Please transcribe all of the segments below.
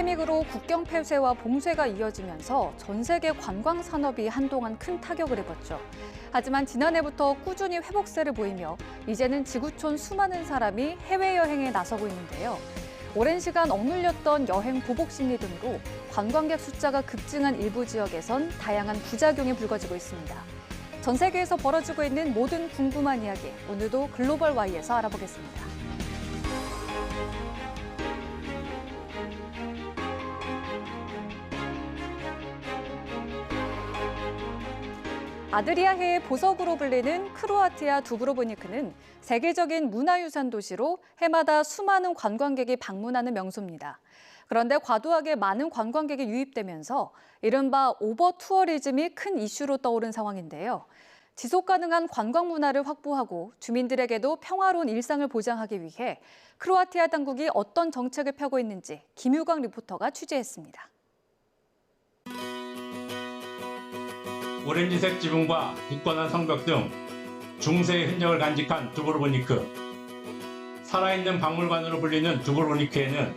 팬데믹으로 국경 폐쇄와 봉쇄가 이어지면서 전 세계 관광 산업이 한동안 큰 타격을 입었죠. 하지만 지난해부터 꾸준히 회복세를 보이며 이제는 지구촌 수많은 사람이 해외여행에 나서고 있는데요. 오랜 시간 억눌렸던 여행 보복 심리 등으로 관광객 숫자가 급증한 일부 지역에선 다양한 부작용이 불거지고 있습니다. 전 세계에서 벌어지고 있는 모든 궁금한 이야기, 오늘도 글로벌 Y에서 알아보겠습니다. 아드리아해의 보석으로 불리는 크로아티아 두브로보니크는 세계적인 문화유산 도시로 해마다 수많은 관광객이 방문하는 명소입니다. 그런데 과도하게 많은 관광객이 유입되면서 이른바 오버 투어리즘이 큰 이슈로 떠오른 상황인데요. 지속 가능한 관광 문화를 확보하고 주민들에게도 평화로운 일상을 보장하기 위해 크로아티아 당국이 어떤 정책을 펴고 있는지 김유광 리포터가 취재했습니다. 오렌지색 지붕과 굳건한 성벽 등 중세의 흔적을 간직한 두브로보니크. 살아있는 박물관으로 불리는 두브로보니크에는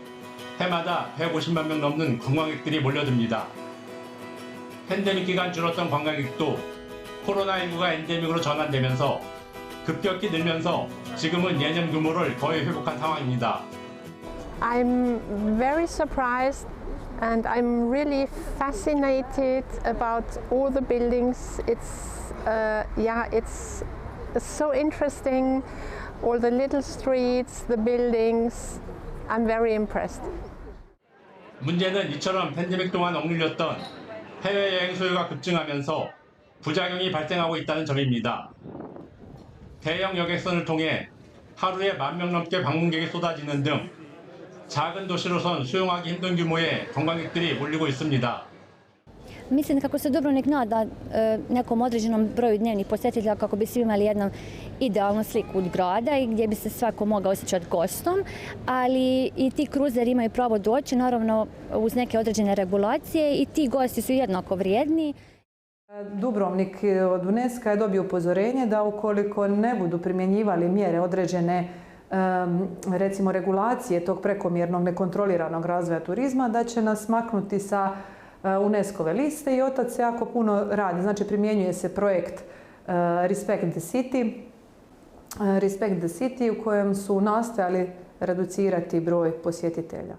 해마다 150만 명 넘는 관광객들이 몰려듭니다. 팬데믹 기간 줄었던 관광객도 코로나19가 엔데믹으로 전환되면서 급격히 늘면서 지금은 예년 규모를 거의 회복한 상황입니다. I'm very surprised and I'm really fascinated about all the buildings. It's so interesting. All the little streets, the buildings. I'm very impressed. 문제는 이처럼 팬데믹 동안 억눌렸던 해외여행 수요가 급증하면서 부작용이 발생하고 있다는 점입니다. 대형 여객선을 통해 하루에 10,000명 넘게 방문객이 쏟아지는 등 작은 doširo선 수용하기 힘든 규모의 관광객들이 몰리고 있습니다. Mislim kako se Dubrovnik nada nekom određenom broju dnevnih posjetitelja kako bi svi imali jednu idealnu sliku od grada i gdje bi se svako mogao osjećati gostom, ali i ti kruzeri imaju pravo doći, naravno uz neke određene regulacije i ti gosti su jednako vrijedni. Dubrovnik od UNESCO je dobio upozorenje da ukoliko ne budu primjenjivali mjere određene recimo regulacije tog prekomjernog nekontroliranog razvoja turizma, da će nas maknuti sa UNESCO-ve liste i od se jako puno radi. Znači primjenjuje se projekt Respect the City u kojem su nastojali reducirati broj posjetitelja.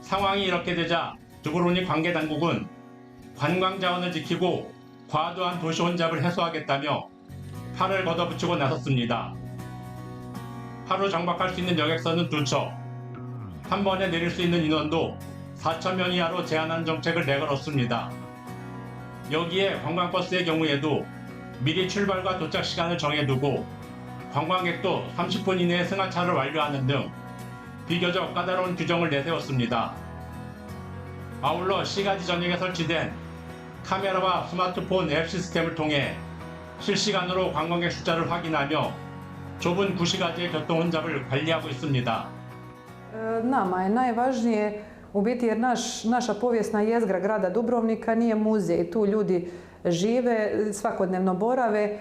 상황이 이렇게 되자 두브로보니크 관계 당국은 관광 자원을 지키고 과도한 도시 혼잡을 해소하겠다며 팔을 걷어붙이고 나섰습니다. 하루 정박할 수 있는 여객선은 2척, 한 번에 내릴 수 있는 인원도 4,000명 이하로 제한하는 정책을 내걸었습니다. 여기에 관광버스의 경우에도 미리 출발과 도착 시간을 정해두고 관광객도 30분 이내에 승하차를 완료하는 등 비교적 까다로운 규정을 내세웠습니다. 아울러 시가지 전역에 설치된 카메라와 스마트폰 앱 시스템을 통해 실시간으로 관광객 숫자를 확인하며 좁은 구시가지의 교통 혼잡을 관리하고 있습니다. Nama je najvažnije u biti jer naša povijesna jezgra grada Dubrovnika nije muzej. Tu ljudi žive, svakodnevno borave.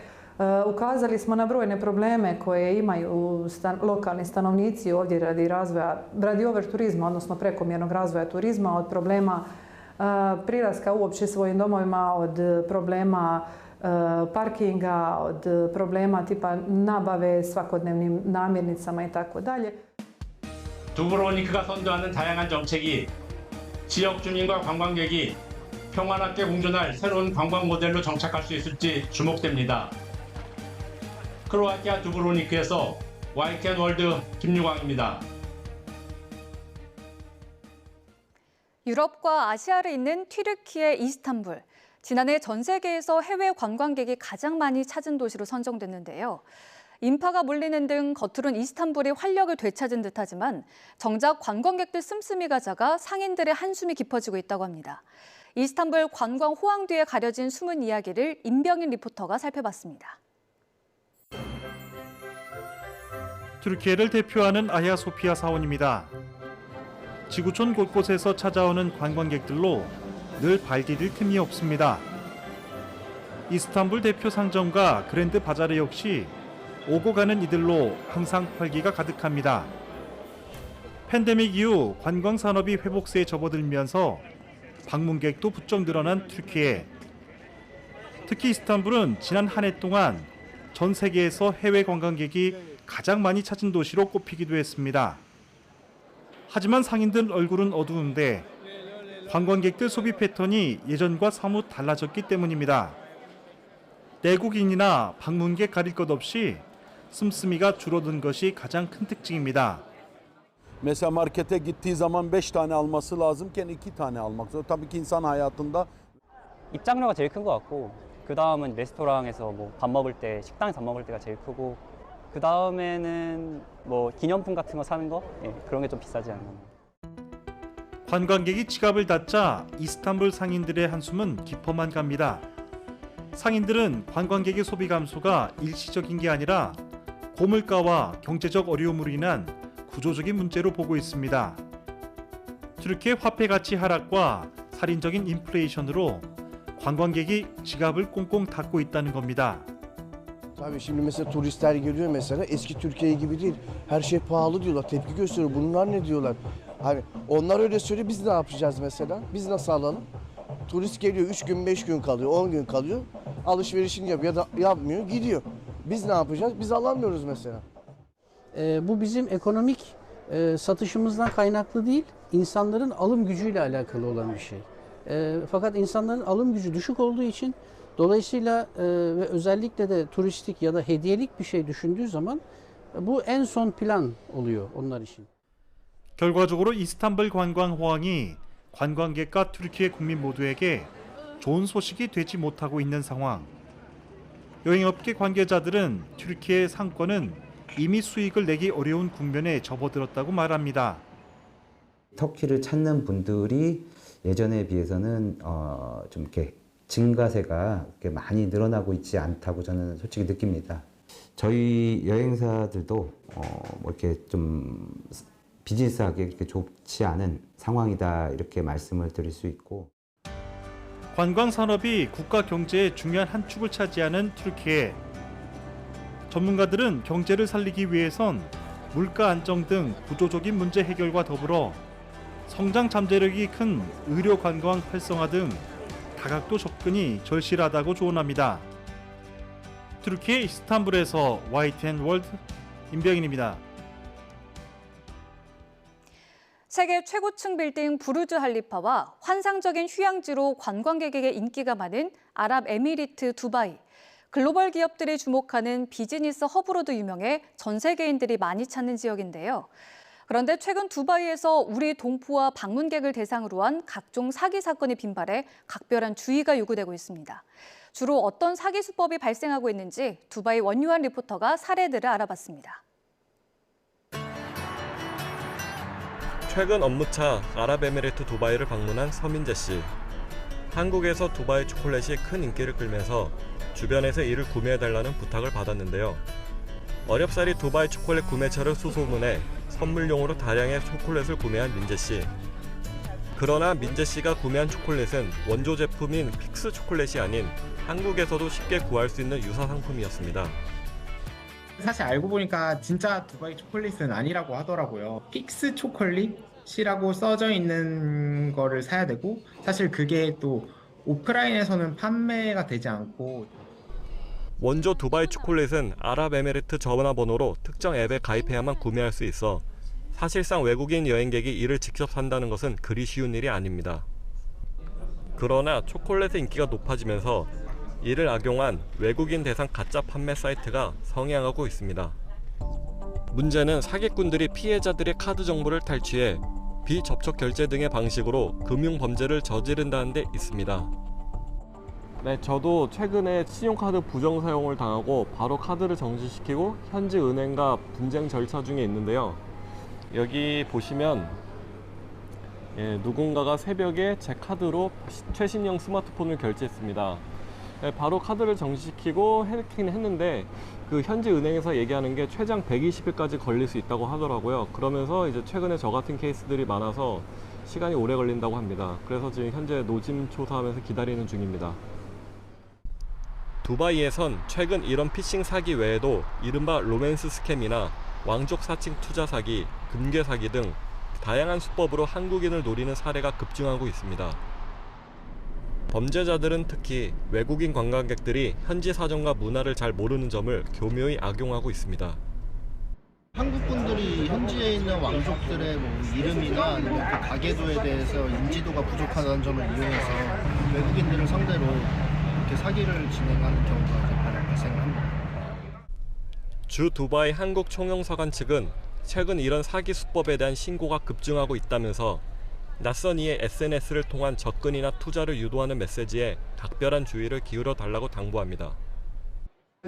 Ukazali smo na brojne probleme koje imaju lokalni stanovnici ovdje radi overturizma, odnosno prekomjernog razvoja turizma, od problema prilaska uopće svojim domovima, od problema parkinga, od problema tipa nabave svakodnevnim namirnicama i tako dalje. 두브로보니크가 선도하는 다양한 정책이 지역 주민과 관광객이 평안하게 공존할 새로운 관광 모델로 정착할 수 있을지 주목됩니다. 크로아티아 두브로보니크에서 YTN 월드 김유광입니다. 유럽과 아시아를 잇는 튀르키예 이스탄불. 지난해 전 세계에서 해외 관광객이 가장 많이 찾은 도시로 선정됐는데요. 인파가 몰리는 등 겉으론 이스탄불이 활력을 되찾은 듯하지만 정작 관광객들 씀씀이가 작아 상인들의 한숨이 깊어지고 있다고 합니다. 이스탄불 관광 호황 뒤에 가려진 숨은 이야기를 임병인 리포터가 살펴봤습니다. 튀르키예를 대표하는 아야소피아 사원입니다. 지구촌 곳곳에서 찾아오는 관광객들로 늘 발 디딜 틈이 없습니다. 이스탄불 대표 상점과 그랜드 바자르 역시 오고 가는 이들로 항상 활기가 가득합니다. 팬데믹 이후 관광 산업이 회복세에 접어들면서 방문객도 부쩍 늘어난 튀르키예. 특히 이스탄불은 지난 한 해 동안 전 세계에서 해외 관광객이 가장 많이 찾은 도시로 꼽히기도 했습니다. 하지만 상인들 얼굴은 어두운데 관광객들 소비 패턴이 예전과 사뭇 달라졌기 때문입니다. 내국인이나 방문객 가릴 것 없이 씀씀이가 줄어든 것이 가장 큰 특징입니다. Mesela markete gittiği zaman 5 tane alması lazımken 2 tane almak zor. Tabii ki insan hayatında 입장료가 제일 큰 것 같고 그 다음은 레스토랑에서 뭐 밥 먹을 때 식당에서 밥 먹을 때가 제일 크고 그 다음에는 뭐 기념품 같은 거 사는 거 그런 게 좀 비싸지 않나. 관광객이 지갑을 닫자 이스탄불 상인들의 한숨은 깊어만 갑니다. 상인들은 관광객의 소비 감소가 일시적인 게 아니라 고물가와 경제적 어려움으로 인한 구조적인 문제로 보고 있습니다. 튀르키예 화폐 가치 harak과 살인적인 인플레이션으로 관광객이 지갑을 꽁꽁 닫고 있다는 겁니다. Tabii şimdi mesela turistler geliyor mesela eski Türkiye gibi değil. Her şey pahalı diyorlar. Tepki gösteriyor. Bunlar ne diyorlar? Hani onlar öyle söylüyor. Biz ne yapacağız mesela? Biz nasıl alalım? Turist geliyor 3 gün 5 gün kalıyor 10 gün kalıyor. Alışverişini yapıyor ya da yapmıyor gidiyor. Biz ne yapacağız? Biz alamıyoruz mesela. Bu bizim ekonomik satışımızdan kaynaklı değil, insanların alım gücüyle alakalı olan bir şey. Fakat insanların alım gücü düşük olduğu için dolayısıyla ve özellikle de turistik ya da hediyelik bir şey düşündüğü zaman bu en son plan oluyor onlar için. 결과적으로 이스탄불 관광 호황이 관광객과 튀르키예 국민 모두에게 좋은 소식이 되지 못하고 있는 상황. 여행업계 관계자들은 튀르키예 상권은 이미 수익을 내기 어려운 국면에 접어들었다고 말합니다. 터키를 찾는 분들이 예전에 비해서는 좀 이렇게 증가세가 이렇게 많이 늘어나고 있지 않다고 저는 솔직히 느낍니다. 저희 여행사들도 뭐 이렇게 좀 비즈니스하기 이렇게 좋지 않은 상황이다 이렇게 말씀을 드릴 수 있고. 관광 산업이 국가 경제의 중요한 한 축을 차지하는 튀르키예. 전문가들은 경제를 살리기 위해선 물가 안정 등 구조적인 문제 해결과 더불어 성장 잠재력이 큰 의료 관광 활성화 등 다각도 접근이 절실하다고 조언합니다. 튀르키예 이스탄불에서 YTN 월드 임병인입니다. 세계 최고층 빌딩 부르즈 할리파와 환상적인 휴양지로 관광객에게 인기가 많은 아랍에미리트 두바이. 글로벌 기업들이 주목하는 비즈니스 허브로도 유명해 전 세계인들이 많이 찾는 지역인데요. 그런데 최근 두바이에서 우리 동포와 방문객을 대상으로 한 각종 사기 사건이 빈발해 각별한 주의가 요구되고 있습니다. 주로 어떤 사기 수법이 발생하고 있는지 두바이 원유한 리포터가 사례들을 알아봤습니다. 최근 업무차 아랍에미리트 두바이를 방문한 서민재 씨. 한국에서 두바이 초콜릿이 큰 인기를 끌면서 주변에서 이를 구매해달라는 부탁을 받았는데요. 어렵사리 두바이 초콜릿 구매처를 수소문해 선물용으로 다량의 초콜릿을 구매한 민재 씨. 그러나 민재 씨가 구매한 초콜릿은 원조 제품인 픽스 초콜릿이 아닌 한국에서도 쉽게 구할 수 있는 유사 상품이었습니다. 사실 알고 보니까 진짜 두바이 초콜릿은 아니라고 하더라고요. 픽스 초콜릿이라고 써져 있는 거를 사야 되고 사실 그게 또 오프라인에서는 판매가 되지 않고 원조 두바이 초콜릿은 아랍에미리트 전화번호로 특정 앱에 가입해야만 구매할 수 있어 사실상 외국인 여행객이 이를 직접 산다는 것은 그리 쉬운 일이 아닙니다. 그러나 초콜릿의 인기가 높아지면서 이를 악용한 외국인 대상 가짜 판매 사이트가 성행하고 있습니다. 문제는 사기꾼들이 피해자들의 카드 정보를 탈취해 비접촉 결제 등의 방식으로 금융 범죄를 저지른다는 데 있습니다. 네, 저도 최근에 신용카드 부정 사용을 당하고 바로 카드를 정지시키고 현지 은행과 분쟁 절차 중에 있는데요. 여기 보시면 누군가가 새벽에 제 카드로 최신형 스마트폰을 결제했습니다. 바로 카드를 정지시키고 해킹을 했는데 그 현지 은행에서 얘기하는 게 최장 120일까지 걸릴 수 있다고 하더라고요. 그러면서 이제 최근에 저 같은 케이스들이 많아서 시간이 오래 걸린다고 합니다. 그래서 지금 현재 노심초사하면서 기다리는 중입니다. 두바이에선 최근 이런 피싱 사기 외에도 이른바 로맨스 스캠이나 왕족 사칭 투자 사기, 금괴 사기 등 다양한 수법으로 한국인을 노리는 사례가 급증하고 있습니다. 범죄자들은 특히 외국인 관광객들이 현지 사정과 문화를 잘 모르는 점을 교묘히 악용하고 있습니다. 한국 분들이 현지에 있는 왕족들의 이름이나 아니면 그 가계도에 대해서 인지도가 부족하다는 점을 이용해서 외국인들을 상대로 이렇게 사기를 진행하는 경우가 발생을 합니다. 주 두바이 한국 총영사관 측은 최근 이런 사기 수법에 대한 신고가 급증하고 있다면서 낯선 이의 SNS를 통한 접근이나 투자를 유도하는 메시지에 각별한 주의를 기울여 달라고 당부합니다.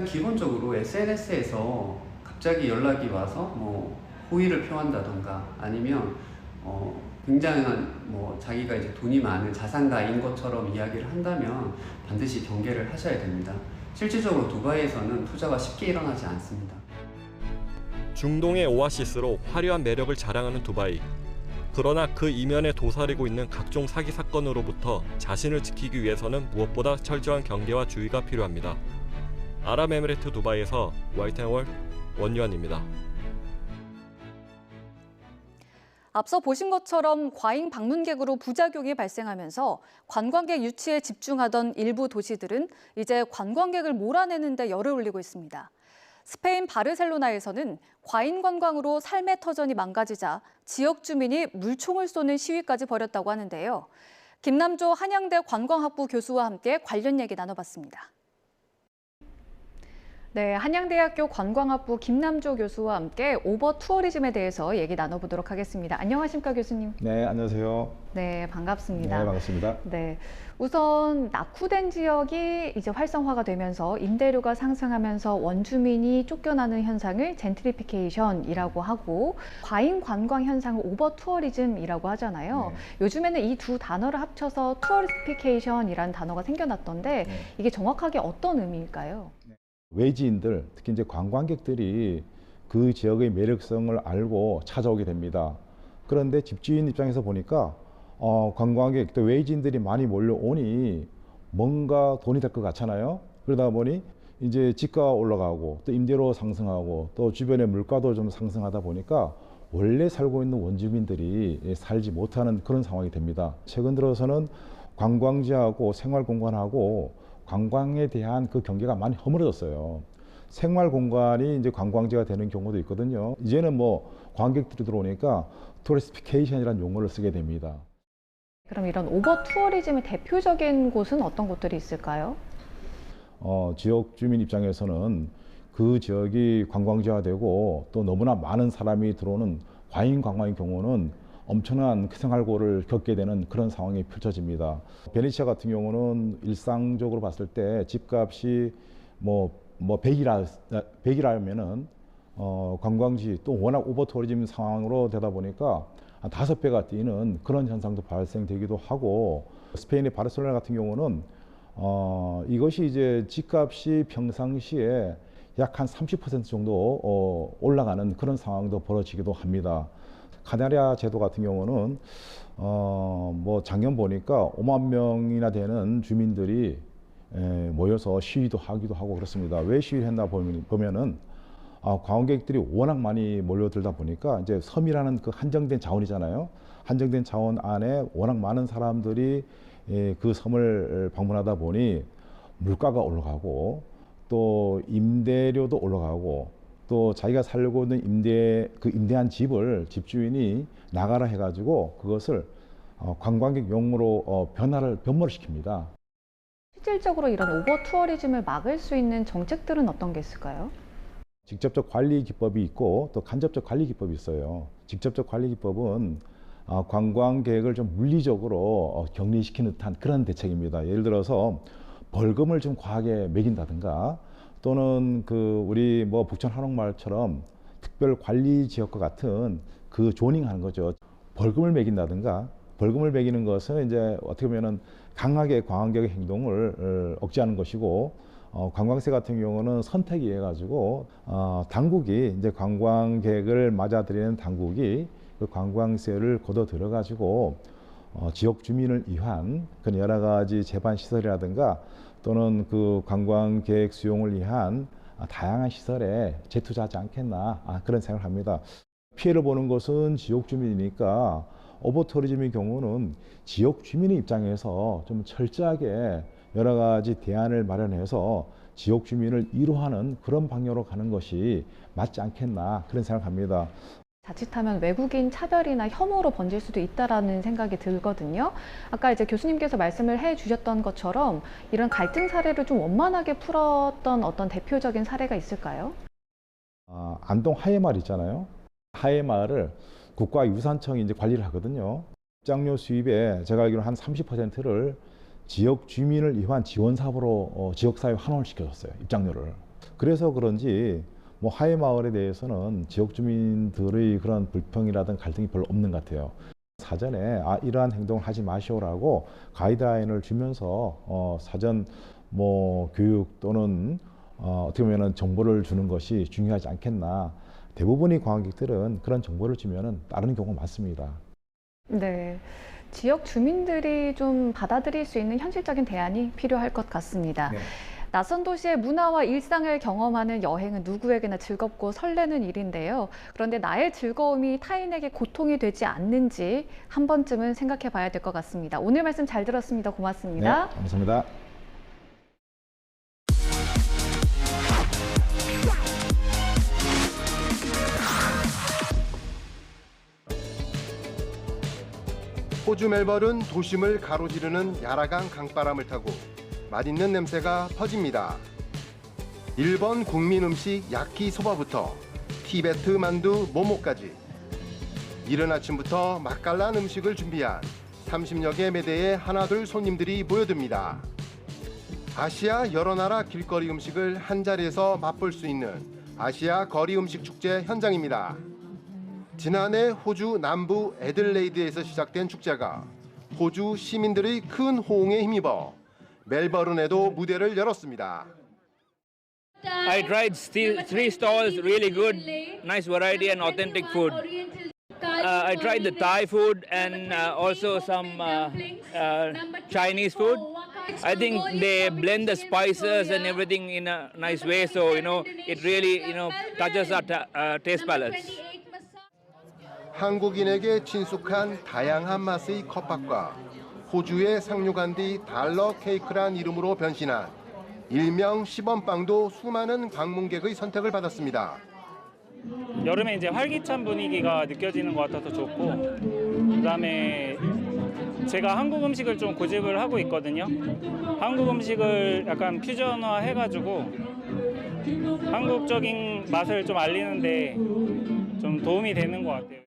기본적으로 SNS에서 갑자기 연락이 와서 호의를 표한다던가 아니면 굉장한 자기가 이제 돈이 많은 자산가인 것처럼 이야기를 한다면 반드시 경계를 하셔야 됩니다. 실질적으로 두바이에서는 투자가 쉽게 일어나지 않습니다. 중동의 오아시스로 화려한 매력을 자랑하는 두바이. 그러나 그 이면에 도사리고 있는 각종 사기 사건으로부터 자신을 지키기 위해서는 무엇보다 철저한 경계와 주의가 필요합니다. 아랍에미리트 두바이에서 YTN 원유한입니다. 앞서 보신 것처럼 과잉 방문객으로 부작용이 발생하면서 관광객 유치에 집중하던 일부 도시들은 이제 관광객을 몰아내는 데 열을 올리고 있습니다. 스페인 바르셀로나에서는 과잉 관광으로 삶의 터전이 망가지자 지역 주민이 물총을 쏘는 시위까지 벌였다고 하는데요. 김남조 한양대 관광학부 교수와 함께 관련 얘기 나눠봤습니다. 네, 한양대학교 관광학부 김남조 교수와 함께 오버 투어리즘에 대해서 얘기 나눠보도록 하겠습니다. 안녕하십니까, 교수님? 네, 안녕하세요. 네, 반갑습니다. 네, 반갑습니다. 네, 우선 낙후된 지역이 이제 활성화가 되면서 임대료가 상승하면서 원주민이 쫓겨나는 현상을 젠트리피케이션이라고 하고 과잉 관광 현상을 오버 투어리즘이라고 하잖아요. 네. 요즘에는 이 두 단어를 합쳐서 투어리피케이션이라는 단어가 생겨났던데 네. 이게 정확하게 어떤 의미일까요? 외지인들, 특히 이제 관광객들이 그 지역의 매력성을 알고 찾아오게 됩니다. 그런데 집주인 입장에서 보니까 관광객, 또 외지인들이 많이 몰려오니 뭔가 돈이 될 것 같잖아요. 그러다 보니 이제 집가 올라가고 또 임대료 상승하고 또 주변의 물가도 좀 상승하다 보니까 원래 살고 있는 원주민들이 살지 못하는 그런 상황이 됩니다. 최근 들어서는 관광지하고 생활공간하고 관광에 대한 그 경계가 많이 허물어졌어요. 생활 공간이 이제 관광지가 되는 경우도 있거든요. 이제는 관객들이 들어오니까 투리스피케이션이라는 용어를 쓰게 됩니다. 그럼 이런 오버 투어리즘의 대표적인 곳은 어떤 곳들이 있을까요? 지역 주민 입장에서는 그 지역이 관광지화되고 또 너무나 많은 사람이 들어오는 과잉 관광의 경우는 엄청난 생활고를 겪게 되는 그런 상황이 펼쳐집니다. 베네치아 같은 경우는 일상적으로 봤을 때 집값이 100이라면은 관광지 또 워낙 오버투어리즘 상황으로 되다 보니까 한 5배가 뛰는 그런 현상도 발생되기도 하고 스페인의 바르셀로나 같은 경우는 이것이 이제 집값이 평상시에 약 한 30% 정도 올라가는 그런 상황도 벌어지기도 합니다. 카나리아 제도 같은 경우는 작년 보니까 5만 명이나 되는 주민들이 모여서 시위도 하기도 하고 그렇습니다. 왜 시위를 했나 보면은 관광객들이 워낙 많이 몰려들다 보니까 이제 섬이라는 그 한정된 자원이잖아요. 한정된 자원 안에 워낙 많은 사람들이 그 섬을 방문하다 보니 물가가 올라가고 또 임대료도 올라가고 또 자기가 살고 있는 임대한 집을 집주인이 나가라 해가지고 그것을 관광객용으로 변모를 시킵니다. 실질적으로 이런 오버 투어리즘을 막을 수 있는 정책들은 어떤 게 있을까요? 직접적 관리 기법이 있고 또 간접적 관리 기법이 있어요. 직접적 관리 기법은 관광객을 좀 물리적으로 격리시키는 듯한 그런 대책입니다. 예를 들어서 벌금을 좀 과하게 매긴다든가 또는 우리 북촌 한옥마을처럼 특별 관리 지역과 같은 그 조닝하는 거죠. 벌금을 매긴다든가 벌금을 매기는 것은 이제 어떻게 보면은 강하게 관광객의 행동을 억제하는 것이고 관광세 같은 경우는 선택에 의해 가지고 당국이 이제 관광객을 맞아들이는 당국이 그 관광세를 걷어 들여 가지고 지역 주민을 위한 그런 여러 가지 제반 시설이라든가 또는 그 관광객 수용을 위한 다양한 시설에 재투자하지 않겠나 그런 생각을 합니다. 피해를 보는 것은 지역 주민이니까 오버투리즘의 경우는 지역 주민의 입장에서 좀 철저하게 여러 가지 대안을 마련해서 지역 주민을 위로하는 그런 방향으로 가는 것이 맞지 않겠나 그런 생각합니다. 자칫하면 외국인 차별이나 혐오로 번질 수도 있다라는 생각이 들거든요. 아까 이제 교수님께서 말씀을 해주셨던 것처럼 이런 갈등 사례를 좀 원만하게 풀었던 어떤 대표적인 사례가 있을까요? 안동 하회마을 있잖아요. 하회마을을 국가유산청이 이제 관리를 하거든요. 입장료 수입에 제가 알기로 한 30%를 지역 주민을 위한 지원 사업으로 지역사회에 환원을 시켜줬어요. 입장료를. 그래서 그런지 뭐 하회마을에 대해서는 지역 주민들의 그런 불평이라든 갈등이 별로 없는 것 같아요. 사전에 이러한 행동을 하지 마시오라고 가이드라인을 주면서 사전 뭐 교육 또는 어떻게 보면은 정보를 주는 것이 중요하지 않겠나. 대부분의 관광객들은 그런 정보를 주면은 따르는 경우가 많습니다. 네. 지역 주민들이 좀 받아들일 수 있는 현실적인 대안이 필요할 것 같습니다. 네. 낯선 도시의 문화와 일상을 경험하는 여행은 누구에게나 즐겁고 설레는 일인데요. 그런데 나의 즐거움이 타인에게 고통이 되지 않는지 한 번쯤은 생각해 봐야 될 것 같습니다. 오늘 말씀 잘 들었습니다. 고맙습니다. 네, 감사합니다. 호주 멜버른 도심을 가로지르는 야라강 강바람을 타고 맛있는 냄새가 퍼집니다. 일본 국민 음식 야키소바부터 티베트 만두 모모까지 이른 아침부터 맛깔난 음식을 준비한 30여 개 매대에 하나둘 손님들이 모여듭니다. 아시아 여러 나라 길거리 음식을 한 자리에서 맛볼 수 있는 아시아 거리 음식 축제 현장입니다. 지난해 호주 남부 애들레이드에서 시작된 축제가 호주 시민들의 큰 호응에 힘입어 멜버른에도 무대를 열었습니다. I tried three stalls, really good, nice variety and authentic food. I tried the Thai food and also some Chinese food. I think they blend the spices and everything in a nice way, so it really touches our taste palates. 한국인에게 친숙한 다양한 맛의 컵밥과 호주의 상륙한 뒤 달러 케이크란 이름으로 변신한 일명 시범빵도 수많은 방문객의 선택을 받았습니다. 여름에 이제 활기찬 분위기가 느껴지는 것 같아서 좋고, 그다음에 제가 한국 음식을 좀 고집을 하고 있거든요. 한국 음식을 약간 퓨전화 해가지고 한국적인 맛을 좀 알리는데 좀 도움이 되는 것 같아요.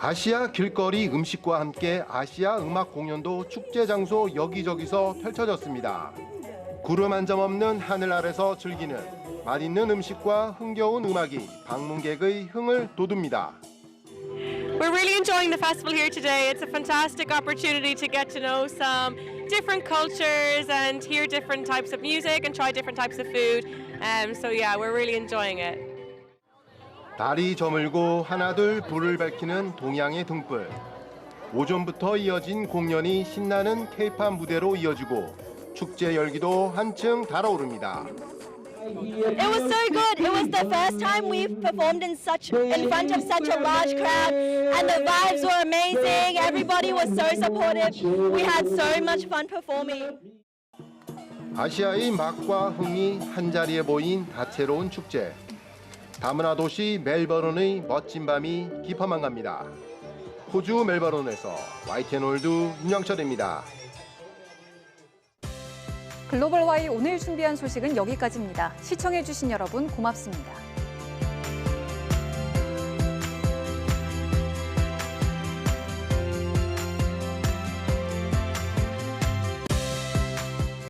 아시아 길거리 음식과 함께 아시아 음악 공연도 축제 장소 여기저기서 펼쳐졌습니다. 구름 한 점 없는 하늘 아래서 즐기는 맛있는 음식과 흥겨운 음악이 방문객의 흥을 돋웁니다. We're really enjoying the festival here today. It's a fantastic opportunity to get to know some different cultures and hear different types of music and try different types of food. So yeah, we're really enjoying it. 달이 저물고 하나둘 불을 밝히는 동양의 등불. 오전부터 이어진 공연이 신나는 K-팝 무대로 이어지고 축제 열기도 한층 달아오릅니다. It was so good. It was the first time we've performed in front of such a large crowd, and the vibes were amazing. Everybody was so supportive. We had so much fun performing. 아시아의 맛과 흥이 한자리에 모인 다채로운 축제. 다문화 도시 멜버른의 멋진 밤이 깊어만 갑니다. 호주 멜버른에서 YTN 월드 윤영철입니다. 글로벌 Y 오늘 준비한 소식은 여기까지입니다. 시청해주신 여러분 고맙습니다.